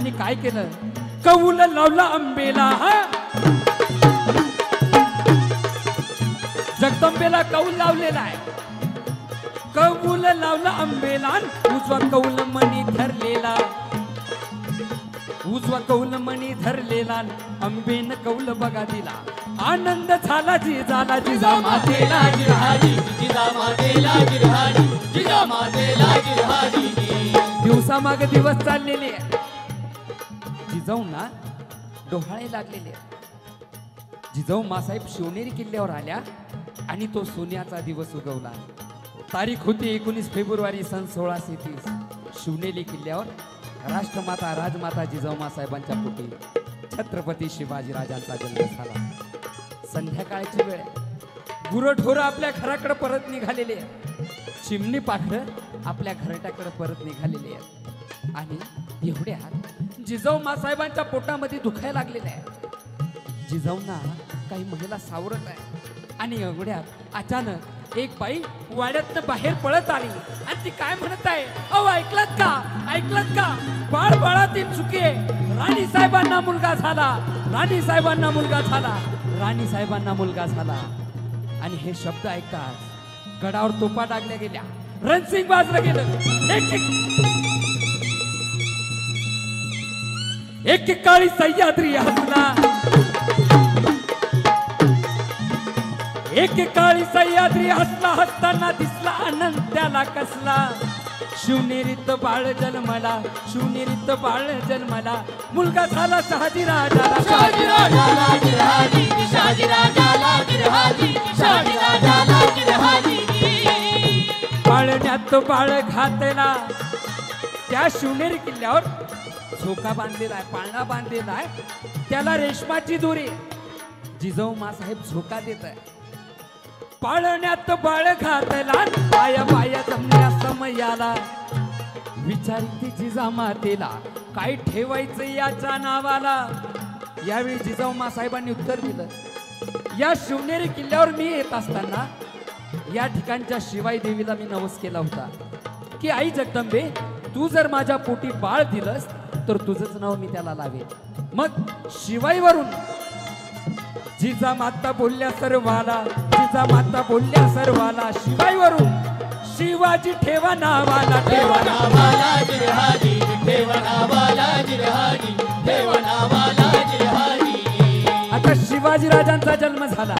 आणि काय केलं कौल लावला अंबेला हा जगदंबेला कौल लावलेला आहे कौल लावला अंबेला उजवा कौल मणी धरलेला उजवा कौल मणी धरलेला अंबेन कौल बघा दिला आनंद झाला जिजाला जिजा मातेला गिरहारी जिजा मातेला गिरहारी जिजा मातेला गिरहारी दिवसा माग दिवस चाललेले जिजाऊंना डोहाळे लागलेले जिजाऊ मासाहेब शिवनेरी किल्ल्यावर आल्या आणि तो सोन्याचा दिवस उगवला तारीख होती 19 फेब्रुवारी सन 1630 शिवनेरी किल्ल्यावर राष्ट्रमाता राजमाता जिजाऊ मासाहेबांच्या पोटी छत्रपती शिवाजीराजांचा जन्म झाला संध्याकाळची वेळ गुरढोरं आपल्या घराकडे परत निघालेले चिमणी पाखरं आपल्या घरट्याकडे परत निघालेले आहेत आणि एवढ्यात जिजाऊ मासाहेबांच्या पोटामध्ये दुखायला लागलेले आहे जिजाऊंना काही महिला सावरत आहे आणि एवढ्यात अचानक एक बाई वाड्यातनं बाहेर पळत आली आणि ती काय म्हणत आहे अहो ऐकलत का बाळ बाळातील चुके राणी साहेबांना मुलगा झाला राणी साहेबांना मुलगा झाला राणी साहेबांना मुलगा झाला आणि हे शब्द ऐकताच गडावर तोफा टाकल्या गेल्या रणसिंग वाजलं गेलं एक काळी सह्याद्री हसला एक काळी सह्याद्री हसला हसताना दिसला आनंद त्याला कसला शिवनेरीत बाळ जन्मला शिवनेरीत बाळ जन्मला मुलगा झाला शहाजी राजाला शहाजी राजाला गिरहारी शहाजी राजाला गिरहारी शहाजी राजाला गिरहारी पाळण्यात बाळ घातला त्या शिवनेरी किल्ल्यावर झोका बांधलेला आहे पाळणा बांधलेला आहे त्याला रेशमाची दोरी जिजाऊ मासाहेब झोका देत आहे पाळण्यात बाळ घातला पाया पाया जमल्या समयाला विचारती जिजा मातेला काय ठेवायचं याच्या नावाला यावेळी जिजाऊ मासाहेबांनी उत्तर दिलं या शिवनेरी किल्ल्यावर मी येत असताना या ठिकाणच्या शिवाई देवीला मी नवस केला होता की आई जगदंबे तू जर माझ्या पोटी बाळ दिलंस तर तुझंच नाव मी त्याला लावेन मग शिवाईवरून जिजा माता बोलल्या सर्वाला जिजा माता बोलल्या सर्वाला शिवाईवरून शिवाजी ठेवा नावाला ठेवा नावाला गिरहारी ठेवा नावाला गिरहारी ठेवा नावाला गिरहारी आता शिवाजी राजांचा जन्म झाला